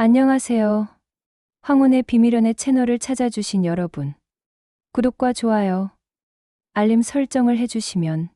안녕하세요. 황혼의 비밀연애 채널을 찾아주신 여러분. 구독과 좋아요, 알림 설정을 해주시면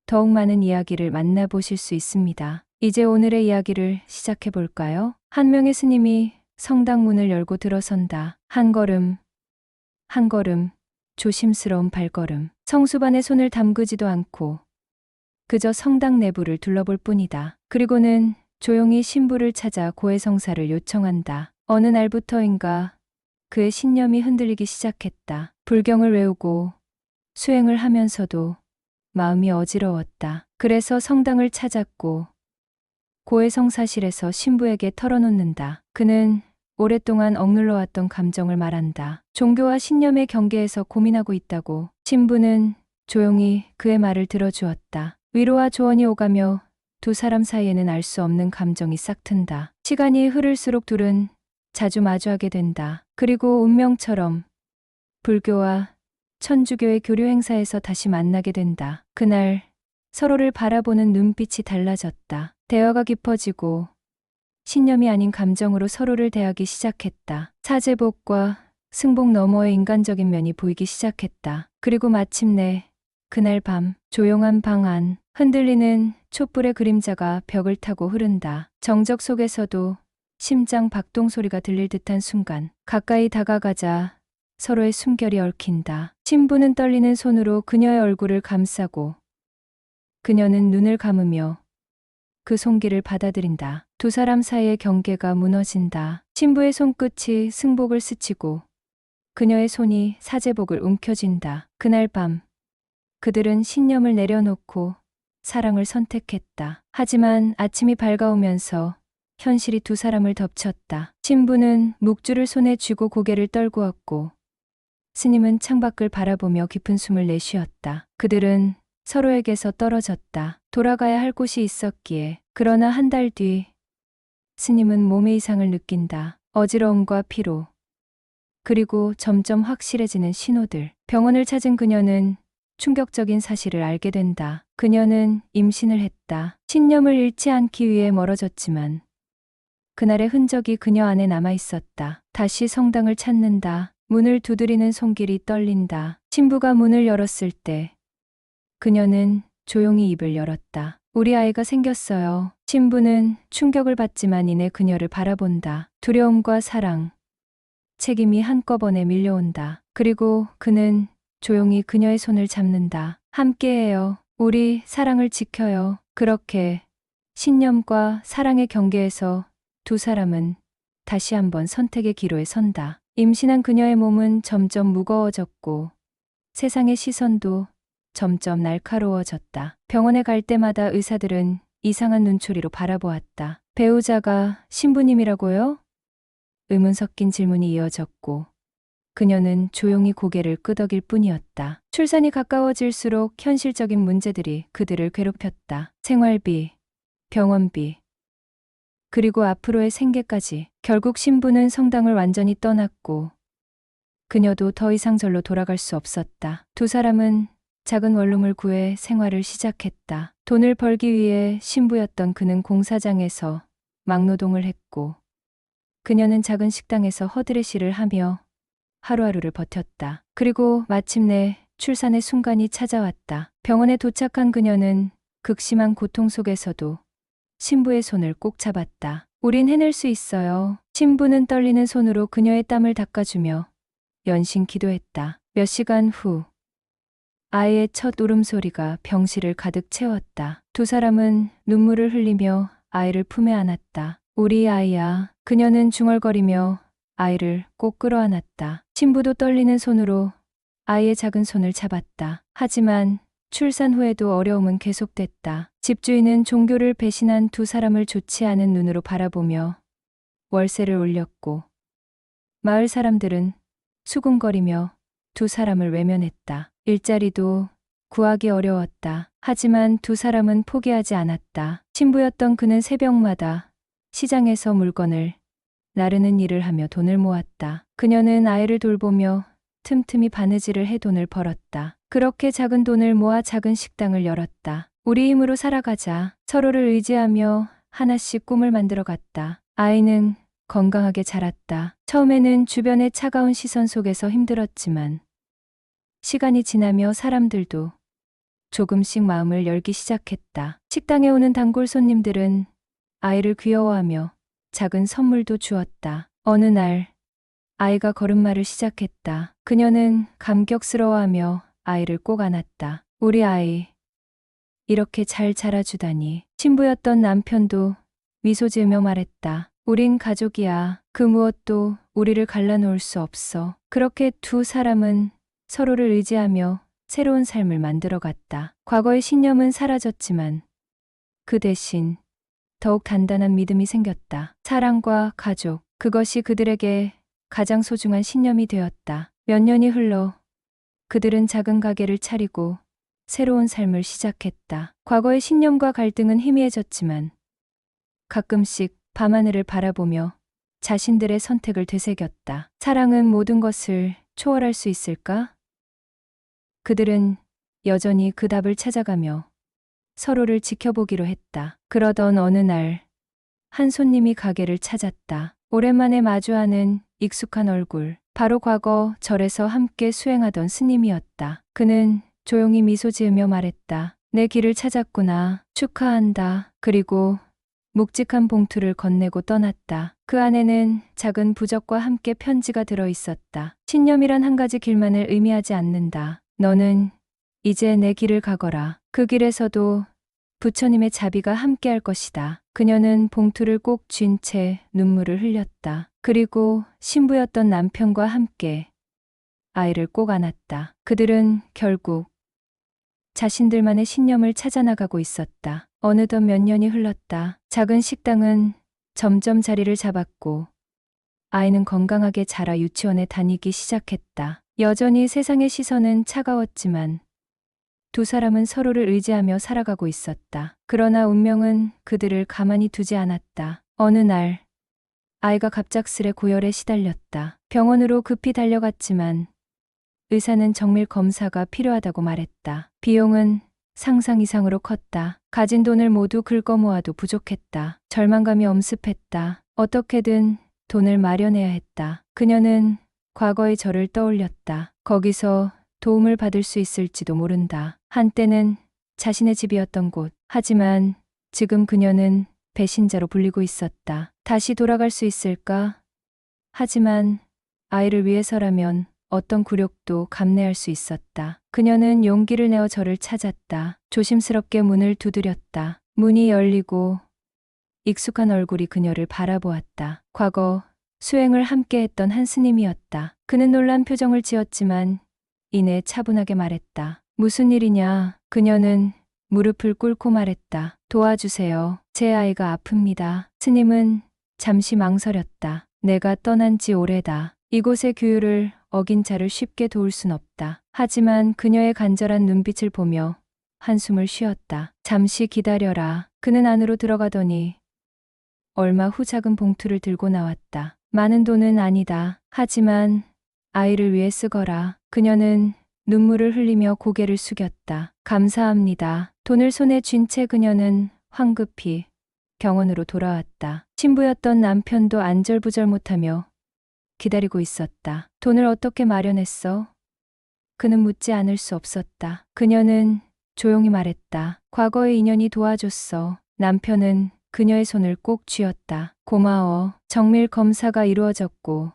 더욱 많은 이야기를 만나보실 수 있습니다. 이제 오늘의 이야기를 시작해 볼까요? 한 명의 스님이 성당 문을 열고 들어선다. 한 걸음, 한 걸음, 조심스러운 발걸음. 성수반에 손을 담그지도 않고 그저 성당 내부를 둘러볼 뿐이다. 그리고는 조용히 신부를 찾아 고해성사를 요청한다. 어느 날부터인가 그의 신념이 흔들리기 시작했다. 불경을 외우고 수행을 하면서도 마음이 어지러웠다. 그래서 성당을 찾았고 고해성사실에서 신부에게 털어놓는다. 그는 오랫동안 억눌러왔던 감정을 말한다. 종교와 신념의 경계에서 고민하고 있다고. 신부는 조용히 그의 말을 들어주었다. 위로와 조언이 오가며 두 사람 사이에는 알 수 없는 감정이 싹튼다. 시간이 흐를수록 둘은 자주 마주하게 된다. 그리고 운명처럼 불교와 천주교의 교류 행사에서 다시 만나게 된다. 그날 서로를 바라보는 눈빛이 달라졌다. 대화가 깊어지고 신념이 아닌 감정으로 서로를 대하기 시작했다. 사제복과 승복 너머의 인간적인 면이 보이기 시작했다. 그리고 마침내 그날 밤 조용한 방 안 흔들리는 촛불의 그림자가 벽을 타고 흐른다. 정적 속에서도 심장 박동 소리가 들릴 듯한 순간 가까이 다가가자 서로의 숨결이 얽힌다. 신부는 떨리는 손으로 그녀의 얼굴을 감싸고 그녀는 눈을 감으며 그 손길을 받아들인다. 두 사람 사이의 경계가 무너진다. 신부의 손끝이 승복을 스치고 그녀의 손이 사제복을 움켜쥔다. 그날 밤 그들은 신념을 내려놓고 사랑을 선택했다. 하지만 아침이 밝아오면서 현실이 두 사람을 덮쳤다. 신부는 묵주를 손에 쥐고 고개를 떨구었고 스님은 창밖을 바라보며 깊은 숨을 내쉬었다. 그들은 서로에게서 떨어졌다. 돌아가야 할 곳이 있었기에. 그러나 한 달 뒤 스님은 몸의 이상을 느낀다. 어지러움과 피로, 그리고 점점 확실해지는 신호들. 병원을 찾은 그녀는 충격적인 사실을 알게 된다. 그녀는 임신을 했다. 신념을 잃지 않기 위해 멀어졌지만 그날의 흔적이 그녀 안에 남아 있었다. 다시 성당을 찾는다. 문을 두드리는 손길이 떨린다. 신부가 문을 열었을 때 그녀는 조용히 입을 열었다. 우리 아이가 생겼어요. 신부는 충격을 받지만 이내 그녀를 바라본다. 두려움과 사랑, 책임이 한꺼번에 밀려온다. 그리고 그는 조용히 그녀의 손을 잡는다. 함께해요. 우리 사랑을 지켜요. 그렇게 신념과 사랑의 경계에서 두 사람은 다시 한번 선택의 기로에 선다. 임신한 그녀의 몸은 점점 무거워졌고 세상의 시선도 점점 날카로워졌다. 병원에 갈 때마다 의사들은 이상한 눈초리로 바라보았다. 배우자가 신부님이라고요? 의문 섞인 질문이 이어졌고 그녀는 조용히 고개를 끄덕일 뿐이었다. 출산이 가까워질수록 현실적인 문제들이 그들을 괴롭혔다. 생활비, 병원비, 그리고 앞으로의 생계까지. 결국 신부는 성당을 완전히 떠났고 그녀도 더 이상 절로 돌아갈 수 없었다. 두 사람은 작은 원룸을 구해 생활을 시작했다. 돈을 벌기 위해 신부였던 그는 공사장에서 막노동을 했고 그녀는 작은 식당에서 허드레시를 하며 하루하루를 버텼다. 그리고 마침내 출산의 순간이 찾아왔다. 병원에 도착한 그녀는 극심한 고통 속에서도 신부의 손을 꼭 잡았다. 우린 해낼 수 있어요. 신부는 떨리는 손으로 그녀의 땀을 닦아주며 연신 기도했다. 몇 시간 후 아이의 첫 울음소리가 병실을 가득 채웠다. 두 사람은 눈물을 흘리며 아이를 품에 안았다. 우리 아이야. 그녀는 중얼거리며 아이를 꼭 끌어안았다. 신부도 떨리는 손으로 아이의 작은 손을 잡았다. 하지만 출산 후에도 어려움은 계속됐다. 집주인은 종교를 배신한 두 사람을 좋지 않은 눈으로 바라보며 월세를 올렸고 마을 사람들은 수군거리며 두 사람을 외면했다. 일자리도 구하기 어려웠다. 하지만 두 사람은 포기하지 않았다. 신부였던 그는 새벽마다 시장에서 물건을 나르는 일을 하며 돈을 모았다. 그녀는 아이를 돌보며 틈틈이 바느질을 해 돈을 벌었다. 그렇게 작은 돈을 모아 작은 식당을 열었다. 우리 힘으로 살아가자. 서로를 의지하며 하나씩 꿈을 만들어 갔다. 아이는 건강하게 자랐다. 처음에는 주변의 차가운 시선 속에서 힘들었지만 시간이 지나며 사람들도 조금씩 마음을 열기 시작했다. 식당에 오는 단골 손님들은 아이를 귀여워하며 작은 선물도 주었다. 어느 날 아이가 걸음마를 시작했다. 그녀는 감격스러워하며 아이를 꼭 안았다. 우리 아이, 이렇게 잘 자라주다니. 신부였던 남편도 미소 지으며 말했다. 우린 가족이야. 그 무엇도 우리를 갈라놓을 수 없어. 그렇게 두 사람은 서로를 의지하며 새로운 삶을 만들어갔다. 과거의 신념은 사라졌지만 그 대신 더욱 단단한 믿음이 생겼다. 사랑과 가족, 그것이 그들에게 가장 소중한 신념이 되었다. 몇 년이 흘러 그들은 작은 가게를 차리고 새로운 삶을 시작했다. 과거의 신념과 갈등은 희미해졌지만 가끔씩 밤하늘을 바라보며 자신들의 선택을 되새겼다. 사랑은 모든 것을 초월할 수 있을까? 그들은 여전히 그 답을 찾아가며 서로를 지켜보기로 했다. 그러던 어느 날, 한 손님이 가게를 찾았다. 오랜만에 마주하는 익숙한 얼굴, 바로 과거 절에서 함께 수행하던 스님이었다. 그는 조용히 미소 지으며 말했다. 내 길을 찾았구나. 축하한다. 그리고 묵직한 봉투를 건네고 떠났다. 그 안에는 작은 부적과 함께 편지가 들어 있었다. 신념이란 한 가지 길만을 의미하지 않는다. 너는 이제 내 길을 가거라. 그 길에서도 부처님의 자비가 함께할 것이다. 그녀는 봉투를 꼭 쥔 채 눈물을 흘렸다. 그리고 신부였던 남편과 함께 아이를 꼭 안았다. 그들은 결국 자신들만의 신념을 찾아나가고 있었다. 어느덧 몇 년이 흘렀다. 작은 식당은 점점 자리를 잡았고 아이는 건강하게 자라 유치원에 다니기 시작했다. 여전히 세상의 시선은 차가웠지만 두 사람은 서로를 의지하며 살아가고 있었다. 그러나 운명은 그들을 가만히 두지 않았다. 어느 날 아이가 갑작스레 고열에 시달렸다. 병원으로 급히 달려갔지만 의사는 정밀 검사가 필요하다고 말했다. 비용은 상상 이상으로 컸다. 가진 돈을 모두 긁어 모아도 부족했다. 절망감이 엄습했다. 어떻게든 돈을 마련해야 했다. 그녀는 과거의 저를 떠올렸다. 거기서 도움을 받을 수 있을지도 모른다. 한때는 자신의 집이었던 곳. 하지만 지금 그녀는 배신자로 불리고 있었다. 다시 돌아갈 수 있을까? 하지만 아이를 위해서라면 어떤 굴욕도 감내할 수 있었다. 그녀는 용기를 내어 저를 찾았다. 조심스럽게 문을 두드렸다. 문이 열리고 익숙한 얼굴이 그녀를 바라보았다. 과거 수행을 함께 했던 한 스님이었다. 그는 놀란 표정을 지었지만 이내 차분하게 말했다. 무슨 일이냐? 그녀는 무릎을 꿇고 말했다. 도와주세요. 제 아이가 아픕니다. 스님은 잠시 망설였다. 내가 떠난 지 오래다. 이곳의 규율을 어긴 자를 쉽게 도울 순 없다. 하지만 그녀의 간절한 눈빛을 보며 한숨을 쉬었다. 잠시 기다려라. 그는 안으로 들어가더니 얼마 후 작은 봉투를 들고 나왔다. 많은 돈은 아니다. 하지만 아이를 위해 쓰거라. 그녀는 눈물을 흘리며 고개를 숙였다. 감사합니다. 돈을 손에 쥔 채 그녀는 황급히 병원으로 돌아왔다. 신부였던 남편도 안절부절 못하며 기다리고 있었다. 돈을 어떻게 마련했어? 그는 묻지 않을 수 없었다. 그녀는 조용히 말했다. 과거의 인연이 도와줬어. 남편은 그녀의 손을 꼭 쥐었다. 고마워. 정밀 검사가 이루어졌고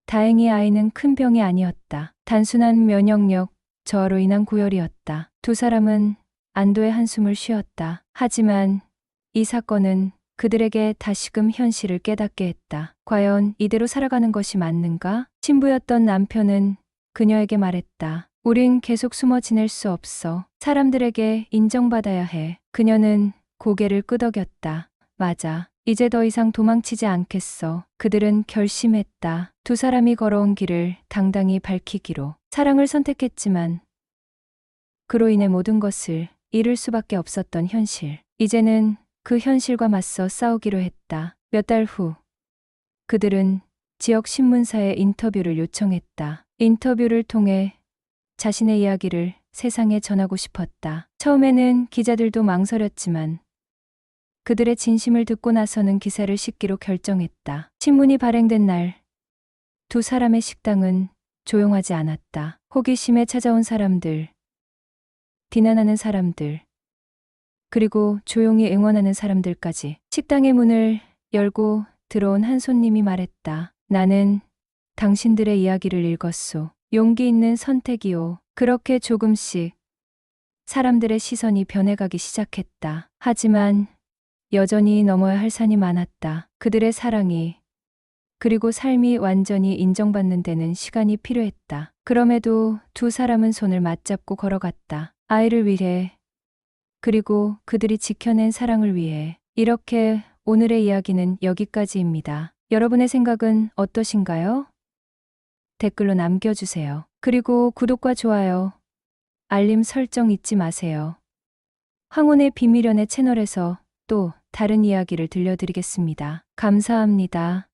다행히 아이는 큰 병이 아니었다. 단순한 면역력 저하로 인한 고열이었다. 두 사람은 안도의 한숨을 쉬었다. 하지만 이 사건은 그들에게 다시금 현실을 깨닫게 했다. 과연 이대로 살아가는 것이 맞는가? 신부였던 남편은 그녀에게 말했다. 우린 계속 숨어 지낼 수 없어. 사람들에게 인정받아야 해. 그녀는 고개를 끄덕였다. 맞아. 이제 더 이상 도망치지 않겠어. 그들은 결심했다. 두 사람이 걸어온 길을 당당히 밝히기로. 사랑을 선택했지만 그로 인해 모든 것을 잃을 수밖에 없었던 현실. 이제는 그 현실과 맞서 싸우기로 했다. 몇 달 후, 그들은 지역 신문사에 인터뷰를 요청했다. 인터뷰를 통해 자신의 이야기를 세상에 전하고 싶었다. 처음에는 기자들도 망설였지만 그들의 진심을 듣고 나서는 기사를 싣기로 결정했다. 신문이 발행된 날, 두 사람의 식당은 조용하지 않았다. 호기심에 찾아온 사람들, 비난하는 사람들, 그리고 조용히 응원하는 사람들까지. 식당의 문을 열고 들어온 한 손님이 말했다. 나는 당신들의 이야기를 읽었소. 용기 있는 선택이요. 그렇게 조금씩 사람들의 시선이 변해가기 시작했다. 하지만 여전히 넘어야 할 산이 많았다. 그들의 사랑이, 그리고 삶이 완전히 인정받는 데는 시간이 필요했다. 그럼에도 두 사람은 손을 맞잡고 걸어갔다. 아이를 위해, 그리고 그들이 지켜낸 사랑을 위해. 이렇게 오늘의 이야기는 여기까지입니다. 여러분의 생각은 어떠신가요? 댓글로 남겨주세요. 그리고 구독과 좋아요, 알림 설정 잊지 마세요. 황혼의 비밀연애 채널에서 또 다른 이야기를 들려드리겠습니다. 감사합니다.